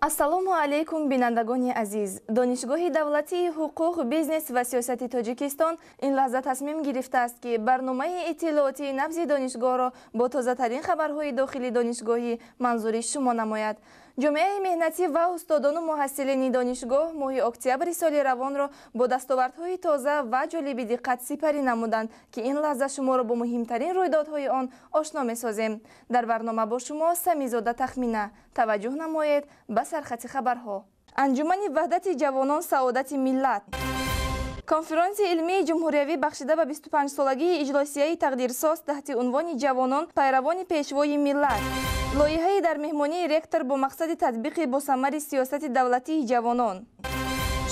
ассалому алейкум бинандагони азиз. донишгоҳи давлатии ҳуқуқ, бизнес ва сиёсати Тоҷикистон ин лаҳза тасмим гирифтааст ки барномаи иттилоотии набзи донишгоҳро бо тозатарин хабарҳои дохили донишгоҳӣ манзури шумо намояд. ҷомеаи меҳнатӣ ва устодону муҳассилини донишгоҳ моҳи октябри соли равонро бо дастовардҳои тоза ва ҷолиби диққат сипарӣ намуданд ки ин лаҳза шуморо бо муҳимтарин рӯйдодҳои он ошно месозем. дар барнома бо шумо Самизода Тахмина. таваҷҷӯҳ намоед ба сархати хабарҳо. анҷумани ваҳдати ҷавонон саодати миллат. конференсияи илмии ҷумҳуриявӣ бахшида ба 25-солагии иҷлосияи тақдирсоз таҳти унвони ҷавонон пайравони пешвои миллат. лоиҳаи дар меҳмонии ректор бо мақсади татбиқи босамари сиёсати давлатии ҷавонон.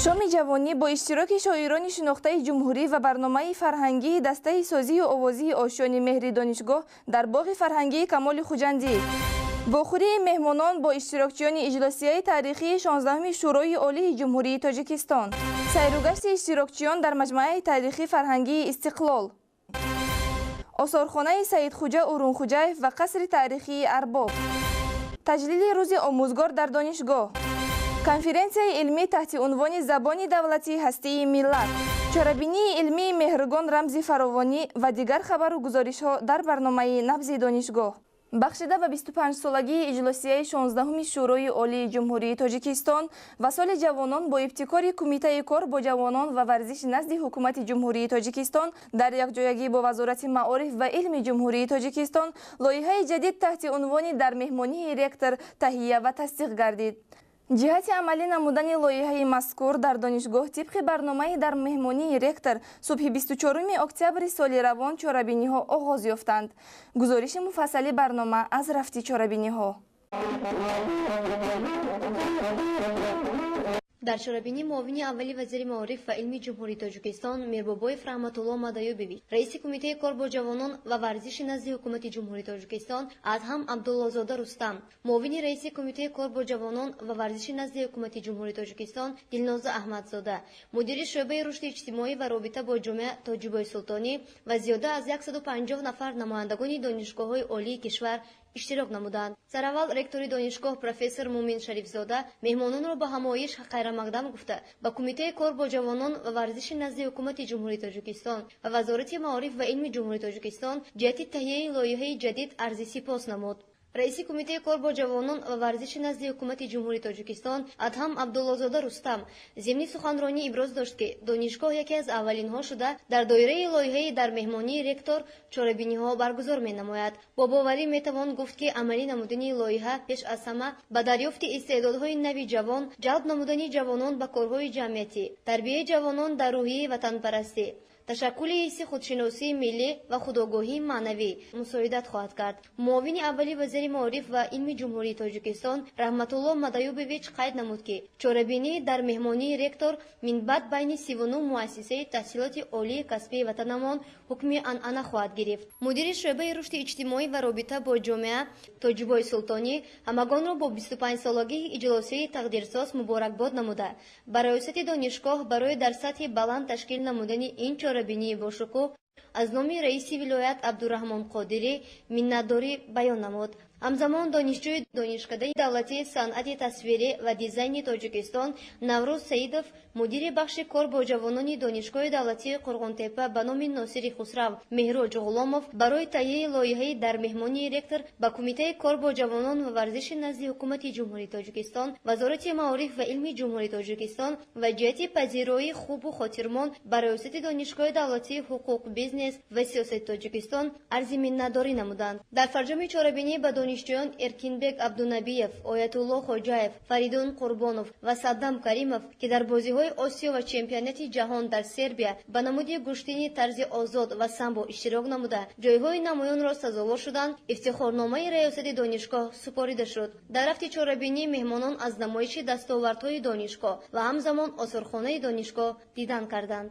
шоми ҷавонӣ бо иштироки шоирони шинохтаи ҷумҳурӣ ва барномаи фарҳангии дастаи созию овозии ошёни меҳри донишгоҳ дар боғи фарҳангии Камоли Хуҷандӣ. вохӯрии меҳмонон бо иштирокчиёни иҷлосияи таърихии 16-уми шӯрои олии ҷумҳурии Тоҷикистон. сайругашти иштирокчиён дар маҷмӯаи таърихӣ фарҳангии Истиқлол. осорхонаи Саидхуҷа Урунхуҷаев ва қасри таърихии Арбоб. таҷлили рӯзи омӯзгор дар донишгоҳ. конференсияи илмӣ таҳти унвони забони давлатии ҳастии миллат. чорабинии илмии меҳргон рамзи фаровонӣ ва дигар хабару гузоришҳо дар барномаи набзи донишгоҳ. бахшида ба 25-солагии иҷлосияи 16-уми шӯрои олии ҷумҳурии Тоҷикистон ва соли ҷавонон бо ибтикори Кумитаи кор бо ҷавонон ва варзиш назди ҳукумати ҷумҳурии Тоҷикистон дар якҷоягӣ бо Вазорати маориф ва илми ҷумҳурии Тоҷикистон лоиҳаи ҷадид таҳти унвони дар меҳмонии ректор таҳия ва тасдиқ гардид. ҷиҳати амалӣ намудани лоиҳаи мазкур дар донишгоҳ тибқи барномаи дар меҳмонии ректор субҳи 24 октябри соли равон чорабиниҳо оғоз ёфтанд. гузориши муфассали барнома аз рафти чорабиниҳо. дар чорабинии муовини аввали вазири маориф ва илми ҷумҳурии Тоҷикистон Мирбобоев Раҳматулло Мадаёбевич, раиси кумитаи кор бо ҷавонон ва варзиши назди ҳукумати ҷумҳурии Тоҷикистон, Адҳам Абдуллозода Рустам, муовини раиси кумитаи кор бо ҷавонон ва варзиши назди ҳукумати ҷумҳурии Тоҷикистон Дилноза Аҳмадзода, мудири шӯъбаи рушди иҷтимоӣ ва робита бо ҷомеа Тоҷибои Султонӣ ва зиёда аз 150 нафар намояндагони донишгоҳҳои олии кишвар иштирок намуданд. сараввал ректори донишгоҳ профессор Мумин Шарифзода меҳмононро ба ҳамоиш хайрамақдам гуфта ба кумитаи кор бо ҷавонон ва варзиши назди ҳукумати ҷумҳурии Тоҷикистон ва Вазорати маориф ва илми ҷумҳурии Тоҷикистон ҷиҳати таҳияи лоиҳаи ҷадид арзи сипос намуд. раиси кумитаи кор бо ҷавонон ва варзиши назди ҳукумати ҷумҳурии Тоҷикистон Адҳам Абдуллозода Рустам зимни суханронӣ иброз дошт ки донишгоҳ яке аз аввалинҳо шуда дар доираи лоиҳаи дар меҳмонии ректор чорабиниҳо баргузор менамояд. бо боварӣ метавон гуфт ки амалӣ намудани лоиҳа пеш аз ҳама ба дарёфти истеъдодҳои нави ҷавон, ҷалб намудани ҷавонон ба корҳои ҷамъиятӣ, тарбияи ҷавонон дар рӯҳии ватанпарастӣ, ташаккули ҳисси худшиносии миллӣ ва худогоҳии маънавӣ мусоидат хоҳад кард. муовини аввали вазири маориф ва илми ҷумҳурии Тоҷикистон Раҳматулло Мадаёбевич қайд намуд ки чорабинӣ дар меҳмонии ректор минбаъд байни 39 муассисаи таҳсилоти олии касбии ватанамон ҳукми анъана хоҳад гирифт. мудири шӯъбаи рушди иҷтимоӣ ва робита бо ҷомеа Тоҷибои Султонӣ ҳамагонро бо 25-солагии иҷлосияи тақдирсоз муборакбод намуда ба раёсати донишгоҳ барои дар сатҳи баланд ташкил намудани ин чорабинии бошукӯҳ аз номи раиси вилоят Абдураҳмон Қодирӣ миннатдорӣ баён намуд. ҳамзамон донишҷӯи донишкадаи давлатии санъати тасвирӣ ва дизайни Тоҷикистон Наврӯз Саидов, мудири бахши кор бо ҷавонони донишгоҳи давлатии Қурғонтепа ба номи Носири Хусрав Меҳроҷ Ғуломов барои таҳияи лоиҳаи дар меҳмонии ректор ба кумитаи кор бо ҷавонон ва варзиши назди ҳукумати ҷумҳурии Тоҷикистон, Вазорати маориф ва илми ҷумҳурии Тоҷикистон ва ҷиҳати пазироии хубу хотирмон ба раёсати донишгоҳи давлатии ҳуқуқ, бизнес ва сиёсати Тоҷикистон арзи миннатдорӣ намуданд. дар фарҷоми чорабинӣ ба донишҷӯён Эркинбек Абдунабиев, Оятулло Хоҷаев, Фаридун Қурбонов ва Саддам Каримов ки дар бозиҳои Осиё ва чемпионати ҷаҳон дар Сербия ба намуди гӯштини тарзи озод ва самбо иштирок намуда ҷойҳои намоёнро сазовор шуданд, ифтихорномаи раёсати донишгоҳ супорида шуд. дар рафти чорабинӣ меҳмонон аз намоиши дастовардҳои донишгоҳ ва ҳамзамон осорхонаи донишгоҳ дидан карданд.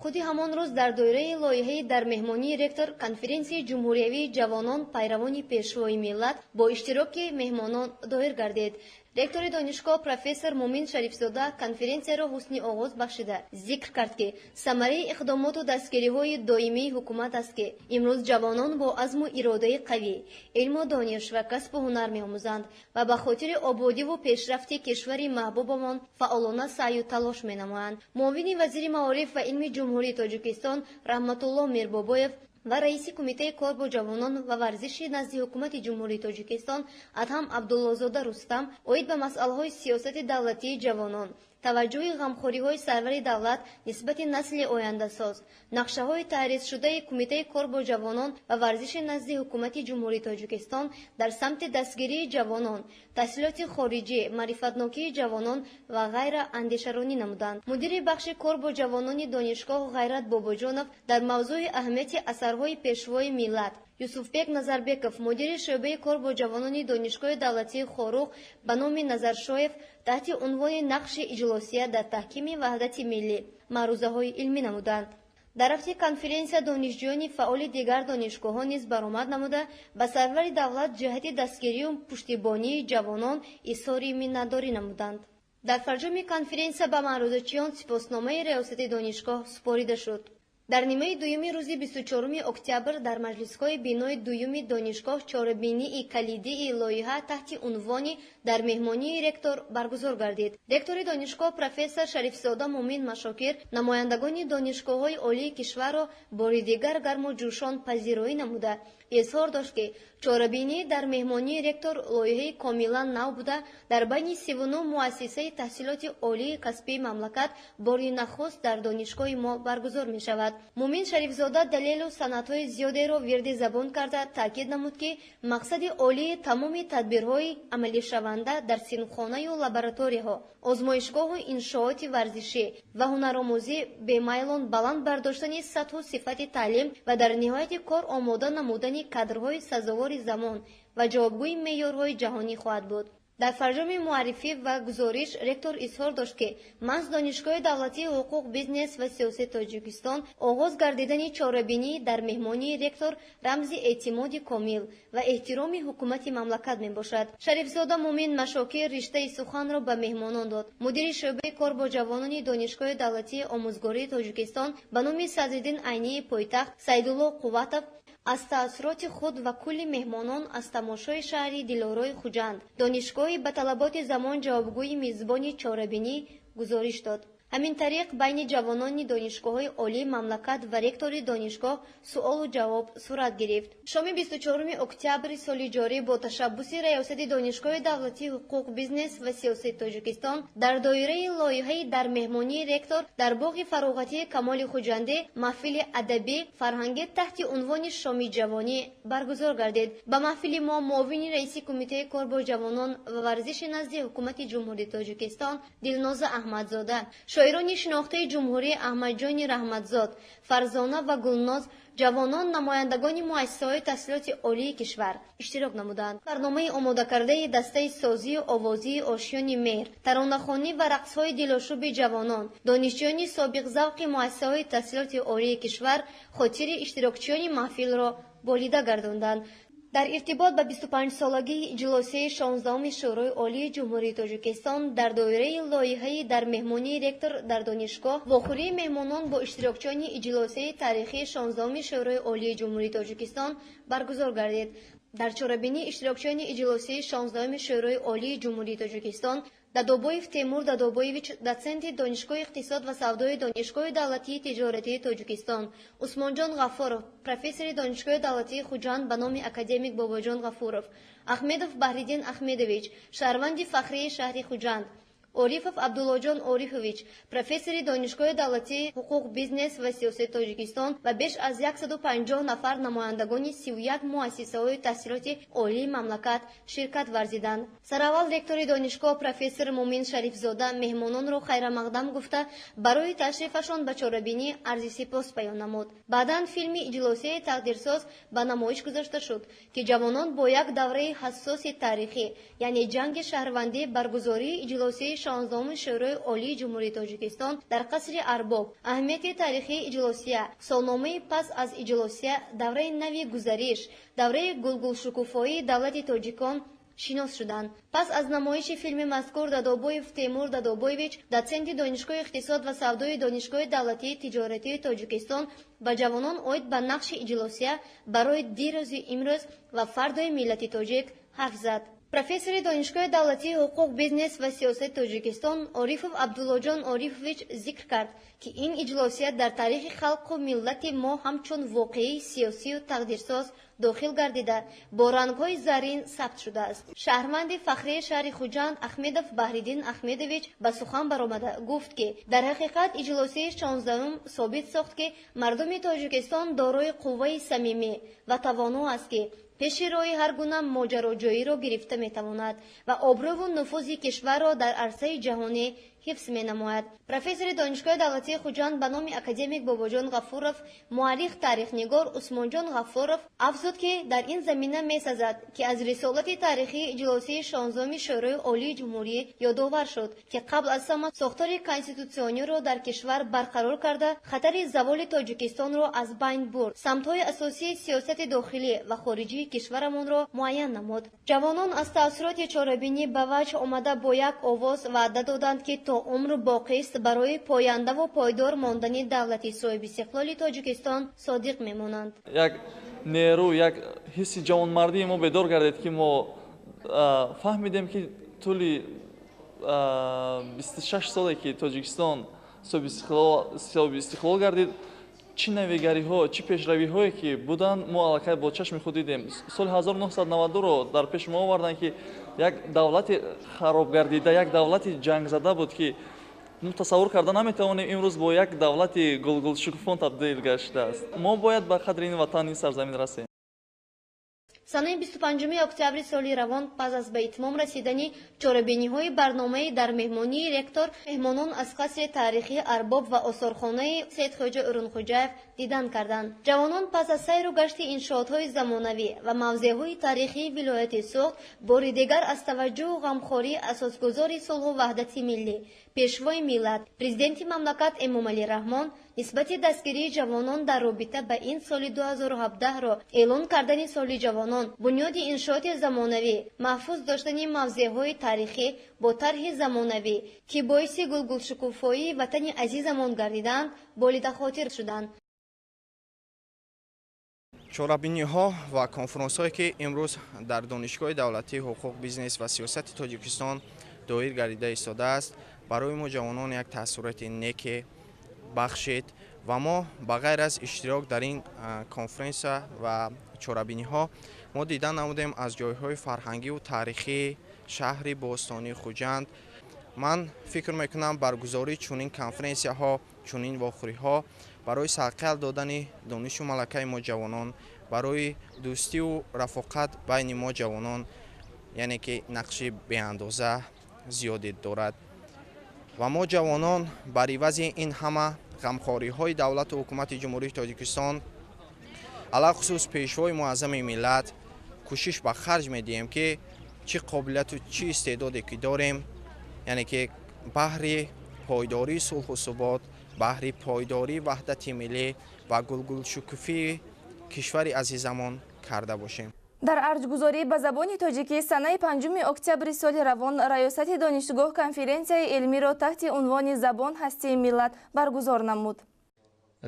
худи ҳамон рӯз дар доираи лоиҳаи дар меҳмонии ректор конференсияи ҷумҳуриявии ҷавонон пайравони пешвои миллат бо иштироки меҳмонон доир гардид. ректори донишгоҳ профессор Мумин Шарифзода конференсияро ҳусни оғоз бахшида зикр кард ки самараи иқдомоту дастгириҳои доимии ҳукумат аст ки имрӯз ҷавонон бо азму иродаи қавӣ илму дониш ва касбу ҳунар меомӯзанд ва ба хотири ободиву пешрафти кишвари маҳбубамон фаъолона саъю талош менамоянд. муовини вазири маориф ва илми ҷумҳурии Тоҷикистон Раҳматуллоҳ Мирбобоев ва раиси кумитаи кор бо ҷавонон ва варзиши назди ҳукумати ҷумҳурии Тоҷикистон Адҳам Абдуллозода Рустам оид ба масъалаҳои сиёсати давлатии ҷавонон, таваҷҷӯҳи ғамхориҳои сарвари давлат нисбати насли ояндасоз, нақшаҳои таҳриршудаи кумитаи кор бо ҷавонон ва варзиши назди ҳукумати ҷумҳурии Тоҷикистон дар самти дастгирии ҷавонон, таҳсилоти хориҷӣ, маърифатнокии ҷавонон ва ғайра андешаронӣ намуданд. мудири бахши кор бо ҷавонони донишгоҳ Ғайрат Бобоҷонов дар мавзӯи аҳамияти асарҳои пешвои миллат, Юсуфбек Назарбеков мудири шӯъбаи кор бо ҷавонони донишгоҳи давлатии Хорух ба номи Назаршоев таҳти унвони нақши иҷлосия дар таҳкими ваҳдати миллӣ маърузаҳои илмӣ намуданд. дар рафти конференсия донишҷӯёни фаъоли дигар донишгоҳҳо низ баромад намуда ба сарвари давлат ҷиҳати дастгирию пуштибонии ҷавонон изҳори миннатдорӣ намуданд. дар фарҷоми конференсия ба маърузачиён сипосномаи риёсати донишгоҳ супорида шуд. дар нимаи дуюми рӯзи 24 октябр дар маҷлисгоҳи бинои дуюми донишгоҳ чорабинии калидии лоиҳа таҳти унвони дар меҳмонии ректор баргузор гардид. ректори донишгоҳ профессор Шарифзода Мумин Машокир намояндагони донишгоҳҳои олии кишварро бори дигар гарму ҷӯшон пазироӣ намуда изҳор дошт ки чорабинӣ дар меҳмонии ректор лоиҳаи комилан нав буда дар байни 39 муассисаи таҳсилоти олии касбии мамлакат бори нахуст дар донишгоҳи мо баргузор мешавад. Мумин Шарифзода далелу санадҳои зиёдеро вирди забон карда таъкид намуд ки мақсади олии тамоми тадбирҳои амалишаванда дар синфхонаю лабораторияҳо, озмоишгоҳу иншооти варзишӣ ва ҳунаромӯзӣ бемайлон баланд бардоштани сатҳу сифати таълим ва дар ниҳояти кор омода намудани кадрҳои сазовори замон ва ҷавобгӯи меъёрҳои ҷаҳонӣ хоҳад буд. дар фарҷоми муаррифӣ ва гузориш ректор изҳор дошт ки маҳз донишгоҳи давлатии ҳуқуқ, бизнес ва сиёсати Тоҷикистон оғоз гардидани чорабинӣ дар меҳмонии ректор рамзи эътимоди комил ва эҳтироми ҳукумати мамлакат мебошад. Шарифзода Мумин Машокир риштаи суханро ба меҳмонон дод. мудири шӯъбаи кор бо ҷавонони донишгоҳи давлатии омӯзгории Тоҷикистон ба номи Садриддин Айнии пойтахт Сайдулло Қувватов аз таассуроти худ ва кулли меҳмонон аз тамошои шаҳри дилораи Хуҷанд, донишгоҳи ба талаботи замон ҷавобгӯи мизбони чорабинӣ гузориш дод. ҳамин тариқ байни ҷавонони донишгоҳҳои олии мамлакат ва ректори донишгоҳ суолу ҷавоб сурат гирифт. шоми 24 октябри соли ҷорӣ бо ташаббуси раёсати донишгоҳи давлатии ҳуқуқ, бизнес ва сиёсати Тоҷикистон дар доираи лоиҳаи дар меҳмонии ректор дар боғи фароғатии Камоли Хуҷандӣ маҳфили адабӣ фарҳангӣ таҳти унвони шоми ҷавонӣ баргузор гардид. ба маҳфили мо муовини раиси кумитаи кор бо ҷавонон ва варзиши назди ҳукумати ҷумҳурии Тоҷикистон Дилноза Аҳмадзода, шоирони шинохтаи ҷумҳурӣ Аҳмадҷони Раҳматзод, Фарзона ва Гулноз, ҷавонон намояндагони муассисаҳои таҳсилоти олии кишвар иштирок намуданд. барномаи омодакардаи дастаи созию овозии Ошёни Меҳр, таронахонӣ ва рақсҳои дилошуби ҷавонон, донишҷӯёни собиқзавқи муассисаҳои таҳсилоти олии кишвар хотири иштирокчиёни маҳфилро болида гардонданд. дар иртибот ба 25-солагии иҷлосияи 16-уми Шӯрои Олии Ҷумҳурии Тоҷикистон дар доираи лоиҳаи дар меҳмонии ректор дар донишгоҳ вохӯрии меҳмонон бо иштирокчиёни иҷлосияи таърихии 16-уми Шӯрои Олии Ҷумҳурии Тоҷикистон баргузор гардид. дар чорабинии иштирокчиёни иҷлосияи 16-уми Шӯрои Олии Ҷумҳурии Тоҷикистон Дадобоев Темур Дадобоевич, доценти донишгоҳи иқтисод ва савдои донишгоҳи давлатии тиҷоратии Тоҷикистон, Усмонҷон Ғафуров, профессори донишгоҳи давлатии Хуҷанд ба номи академик Бобоҷон Ғафуров, Ахмедов Баҳриддин Ахмедович, шаҳрванди фахрии шаҳри Хуҷанд, Орифов Абдуллоҷон Орифович, профессори донишгоҳи давлатии ҳуқуқ, бизнес ва сиёсати Тоҷикистон ва беш аз 150 нафар намояндагони 31 муассисаҳои таҳсилоти олии мамлакат ширкат варзиданд. сараввал ректори донишгоҳ профессор Мумин Шарифзода меҳмононро хайрамақдам гуфта барои ташрифашон ба чорабинӣ арзи сипос баён намуд. баъдан филми иҷлосияи тақдирсоз ба намоиш гузошта шуд ки ҷавонон бо як давраи ҳассоси таърихӣ, яъне ҷанги шаҳрвандӣ, баргузории иҷлосияи 16-уми Шӯрои Олии Ҷумҳурии Тоҷикистон дар қасри Арбоб, аҳамияти таърихии иҷлосия, солномаи пас аз иҷлосия, давраи нави гузариш, давраи гулгулшукуфоии давлати тоҷикон, шинос шуданд. пас аз намоиши филми мазкур Дадобоев Теймур Дадобоевич, доценти донишгоҳи иқтисод ва савдои донишгоҳи давлатии тиҷоратии Тоҷикистон ба ҷавонон оид ба нақши иҷлосия барои дирӯзи имрӯз ва фардои миллати тоҷик ҳарф зад. профессори донишгоҳи давлатии ҳуқуқ, бизнес ва сиёсати Тоҷикистон Орифов Абдуллоҷон Орифович зикр кард, ки ин иҷлосия дар таърихи халқу миллати мо ҳамчун воқеаи сиёсию тақдирсоз дохил гардида бо рангҳои заррин сабт шудааст. шаҳрванди фахрии шаҳри Хуҷанд Ахмедов Баҳриддин Ахмедович ба сухан баромада гуфт, ки дар ҳақиқат иҷлосии 16-ум собит сохт, ки мардуми Тоҷикистон дорои қувваи самимӣ ва тавону аст, ки пеши роҳи ҳар гуна моҷароҷоиро гирифта метавонад ва обрӯву нуфузи кишварро дар арсаи ҷаҳонӣ ҳифз менамояд. профессори донишгоҳи давлатии Хуҷанд ба номи академик Бобоҷон Ғафуров, муаррих тарихнигор Усмонҷон Ғафуров афзуд, ки дар ин замина месазад, ки аз рисолати таърихии иҷлосии 16-уми Шӯрои Олии Ҷумҳурӣ ёдовар шуд, ки қабл аз ҳама сохтори конститутсиониро дар кишвар барқарор карда, хатари заволи Тоҷикистонро аз байн бурд, самтҳои асосии сиёсати дохилӣ ва хориҷии кишварамонро муайян намуд. ҷавонон аз таъссуроти чорабинӣ ба ваҷҳ омада бо як овоз ваъда доданд, ки то умр боқист барои пояндаву пойдор мондани давлати соҳибистиқлоли Тоҷикистон содиқ мемонанд. як нерӯ, як ҳисси ҷавонмардии мо бедор гардид, ки мо фаҳмидем, ки тӯли 26 соле ки Тоҷикистон соҳибистиқлол гардид, чӣ навигариҳо, чӣ пешравиҳое ки буданд, мо аллакай бо чашми худ дидем. соли 1992ро дар пеши мо оварданд, ки як давлати харобгардида, як давлати ҷангзада буд, ки мо тасаввур карда наметавонем имрӯз бо як давлати гулгулшукуфон табдил гаштааст. мо бояд ба қадри ин ватан, ин сарзамин расем. санаи 25 октябри соли равон пас аз ба итмом расидани чорабиниҳои барномаи дар меҳмонии ректор, меҳмонон аз қасри таърихи Арбоб ва осорхонаи Сейдхоҷа Урунхоҷаев дидан карданд. ҷавонон пас аз сайру гашти иншоотҳои замонавӣ ва мавзеъҳои таърихии вилояти Суғд бори дигар аз таваҷҷӯҳу ғамхории асосгузори сулҳу ваҳдати миллӣ, пешвои миллат, президенти мамлакат Эмомалӣ Раҳмон нисбати дастгирии ҷавонон дар робита ба ин соли 2017-ро эълон кардани соли ҷавонон, бунёди иншооти замонавӣ, маҳфуз доштани мавзеъҳои таърихӣ бо тарҳи замонавӣ, ки боиси гулгулшукуфоии ватани азизамон гардиданд, болидахотир шуданд. чорабиниҳо ва конференсҳое ки имрӯз дар донишгоҳи давлатии ҳуқуқ, бизнес ва сиёсати Тоҷикистон доир гардида истодааст, барои мо ҷавонон як таъссуроти неке бахшид ва мо ба ғайр аз иштирок дар ин конференсия ва чорабиниҳо мо дидан намудем аз ҷойҳои фарҳангиву таърихии шаҳри бостонии Хуҷанд. ман фикр мекунам баргузории чунин конференсияҳо, чунин вохӯриҳо барои сарқиял додани донишу малакаи мо ҷавонон, барои дӯстиву рафоқат байни мо ҷавонон, яъне ки нақши беандоза зиёде дорад. ва мо ҷавонон бар ивази ин ҳама ғамхориҳои давлату ҳукумати ҷумҳурии Тоҷикистон, алахусус пешвои муаззами миллат, кӯшиш ба харҷ медиҳем, ки чӣ қобилияту чӣ истеъдоде ки дорем, яъне ки баҳри пойдории сулҳу субот, баҳри пойдории ваҳдати миллӣ ва гулгулшукуфии кишвари азизамон карда бошем. дар арҷгузорӣ ба забони тоҷикӣ санаи 5 октябри соли равон раёсати донишгоҳ конференсияи илмиро таҳти унвони забон ҳастии миллат баргузор намуд.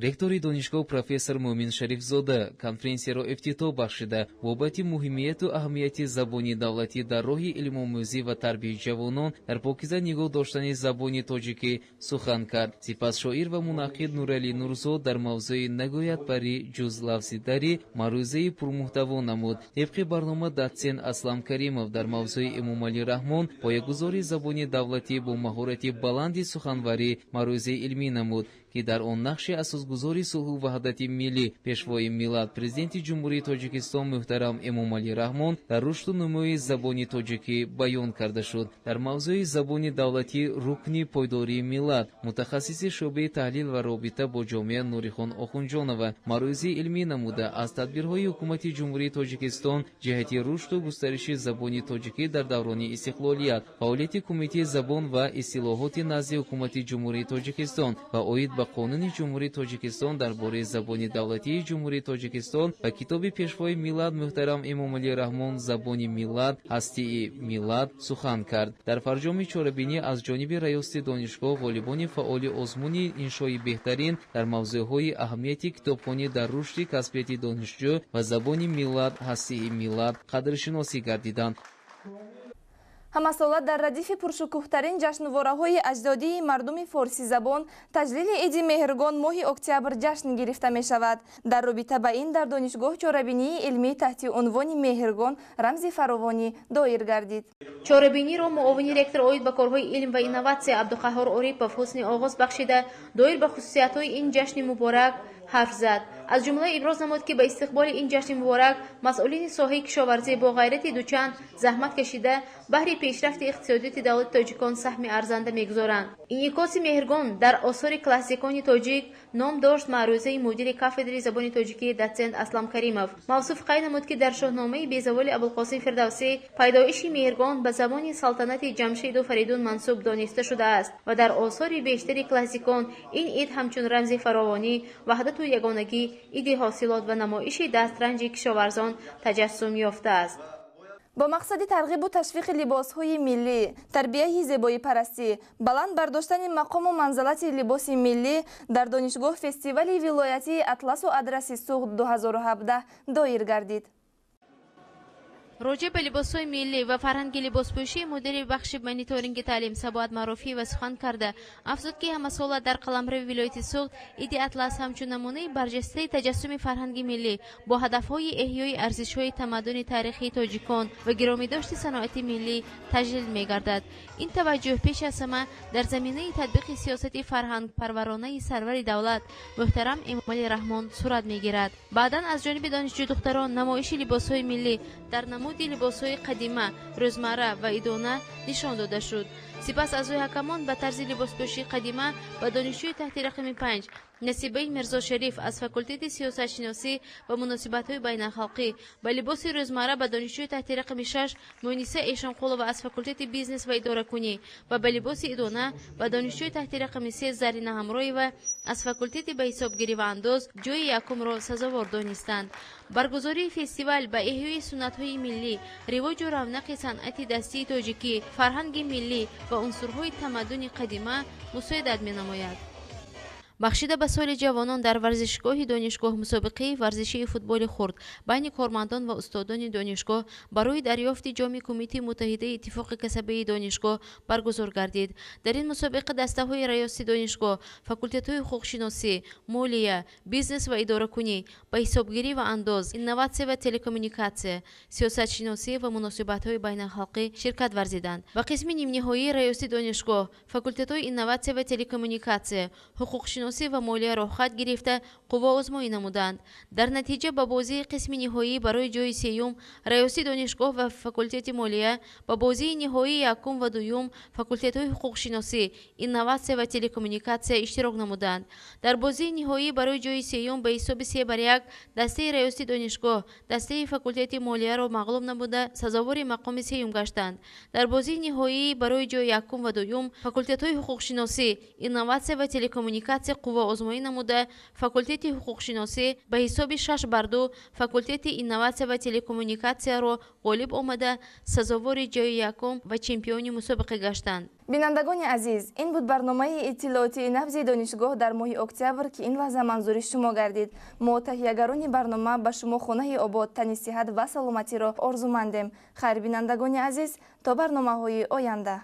ректори донишгоҳ профессор Муъмин Шарифзода конференсияро ифтитоҳ бахшида бобати муҳимияту аҳамияти забони давлатӣ дар роҳи илмомӯзӣ ва тарбияи ҷавонон дар покиза нигоҳ доштани забони тоҷикӣ сухан кард. сипас шоир ва мунаққид Нуралӣ Нурзод дар мавзӯи «Нагояд парӣ ҷуз лафзи дарӣ» маърузаи пурмуҳтаво намуд. тибқи барнома доцент Аслам Каримов дар мавзӯи Эмомалӣ Раҳмон поягузори забони давлатӣ бо маҳорати баланди суханварӣ маърузаи илмӣ намуд, ки дар он нақши асосгузори сулҳу ваҳдати миллӣ, пешвои миллат, президенти ҷумҳурии Тоҷикистон муҳтарам Эмомалӣ Раҳмон дар рушду нумои забони тоҷикӣ баён карда шуд. дар мавзӯи забони давлатӣ рукни пойдории миллат, мутахассиси шӯъбаи таҳлил ва робита бо ҷомеа Нурихон Охунҷонова маърузаи илмӣ намуда аз тадбирҳои ҳукумати ҷумҳурии Тоҷикистон ҷиҳати рушду густариши забони тоҷикӣ дар даврони истиқлолият, фаъолияти кумитаи забон ва истлоҳоти назди ҳукумати ҷумҳурии Тоҷикистон ва оид ба Қонуни ҷумҳурии Тоҷикистон тоҷикистон дар бораи забони давлатии ҷумҳурии тоҷикистон ва китоби пешвои миллат муҳтарам Эмомалӣ Раҳмон забони миллат ҳастии миллат сухан кард. дар фарҷоми чорабинӣ аз ҷониби раёсати донишгоҳ ғолибони фаъоли озмуни иншои беҳтарин дар мавзӯъҳои аҳамияти китобхонӣ дар рушди касбияти донишҷӯ ва забони миллат ҳастии миллат қадршиносӣ гардиданд. ҳамасола дар радифи пуршукӯҳтарин ҷашнвораҳои аҷдодии мардуми форсизабон таҷлили Иди Меҳргон моҳи октябр ҷашн гирифта мешавад. дар робита ба ин дар донишгоҳ чорабинии илмӣ таҳти унвони Меҳргон рамзи фаровонӣ доир гардид. чорабиниро муовини ректор оид ба корҳои илм ва инноватсия Абдуқаҳҳор Орипов ҳусни оғоз бахшида доир ба хусусиятҳои ин ҷашни муборак ҳарф зад. аз ҷумла иброз намуд ки ба истиқболи ин ҷашни муборак масъулини соҳаи кишоварзӣ бо ғайрати дучанд заҳмат кашида баҳри пешрафти иқтисодиёти давлати тоҷикон саҳми арзанда мегузоранд. инъикоси Меҳргон дар осори классикони тоҷик ном дошт маърузаи мудири кафедраи забони тоҷикӣ доцент Аслам Каримов. мавсуф қайд намуд ки дар шоҳномаи безаволи Абулқосим Фирдавсӣ пайдоиши Меҳргон ба забони салтанати Ҷамшиду Фаридун мансуб дониста шудааст ва дар осори бештари классикон ин ид ҳамчун рамзи фаровонӣ, ваҳдату ягонагӣ, иди ҳосилот ва намоиши дастранҷи кишоварзон таҷассум ёфтааст. با مقصد ترغیب و تشویق لباس‌های ملی، تربیت زیبایی پرستی، بلند برداشتن مقام و منزلت لباس ملی در دانشگاه فستیوال ولایتی اطلس و ادرس سوخت 2017 دایر گردید. роҷеъ ба либосҳои миллӣ ва фарҳанги либоспӯшӣ мудири бахши мониторинги таълим Сабоат Маъруфӣ ва сухан карда афзуд ки ҳамасола дар қаламрави вилояти Суғд Иди Атлас ҳамчун намунаи барҷастаи таҷассуми фарҳанги миллӣ бо ҳадафҳои эҳёи арзишҳои тамаддуни таърихии тоҷикон ва гиромидошти саноати миллӣ таҷлил мегардад. ин таваҷҷӯҳ пеш аз ҳама дар заминаи татбиқи сиёсати фарҳангпарваронаи сарвари давлат муҳтарам Эмомалӣ Раҳмон сурат мегирад. баъдан аз ҷониби донишҷӯ духтарон намоиши либосҳои миллӣ дар намуди либосҳои қадима, рӯзмарра ва идона нишон дода шуд. сипас аъзои ҳакамон ба тарзи либоспӯшии қадима ба донишҷӯи таҳти рақами 5 Насибаи Мирзо Шариф аз факултети сиёсатшиносӣ ва муносибатҳои байналхалқӣ, ба либоси рӯзмарра ба донишҷӯи таҳти рақами 6 Муниса Эшонқулова аз факултети бизнес ва идоракунӣ ва ба либоси идона ба донишҷӯи таҳти рақами 3 Зарина Ҳамроева аз факултети ба ҳисобгирӣ ва андоз ҷойи якумро сазовор донистанд. баргузории фестивал ба эҳёи суннатҳои миллӣ, ривоҷу равнақи санъати дастии тоҷикӣ, фарҳанги миллӣ ва унсурҳои тамаддуни қадима мусоидат менамояд. бахшида ба соли ҷавонон дар варзишгоҳи донишгоҳ мусобиқаи варзишии футболи хурд байни кормандон ва устодони донишгоҳ барои дарёфти ҷоми Кумитаи Муттаҳидаи Иттифоқи касабии донишгоҳ баргузор гардид. дар ин мусобиқа дастаҳои раёсати донишгоҳ, факултетҳои ҳуқуқшиносӣ, молия, бизнес ва идоракунӣ, ба ҳисобгирӣ ва андоз, инноватсия ва телекоммуникатсия, сиёсатшиносӣ ва муносибатҳои байналхалқӣ ширкат варзиданд. ба қисми нимниҳоии раёсати донишгоҳ, факултетҳои инноватсия ва телекоммуникатсия, ҳуқуқшиносӣ ва молияро хат гирифта қувва озмоӣ намуданд. дар натиҷа ба бозии қисми ниҳоӣ барои ҷои сеюм раёсати донишгоҳ ва факултети молия, ба бозии ниҳоии якум ва дуюм факултетҳои ҳуқуқшиносӣ, инноватсия ва телекоммуникатсия иштирок намуданд. дар бозии ниҳоӣ барои ҷои сеюм ба ҳисоби 3-1 дастаи раёсати донишгоҳ, дастаи факултети молияро мағлуб намуда сазовори мақоми сеюм гаштанд. дар бозии ниҳоӣ барои ҷои якум ва дуюм факултетҳои ҳуқуқшиносӣ, инноватсия ва телекоммуникатсия қувва озмоӣ намуда факултети ҳуқуқшиносӣ ба ҳисоби 6-2 факултети инноватсия ва телекоммуникатсияро ғолиб омада сазовори ҷои якум ва чемпиони мусобиқа гаштанд. бинандагони азиз, ин буд барномаи иттилоотии набзи донишгоҳ дар моҳи октябр ки ин лаҳза манзури шумо гардид. мо таҳиягарони барнома ба шумо хонаи обод, тани сиҳат ва саломатиро орзумандем. хайр бинандагони азиз, то барномаҳои оянда.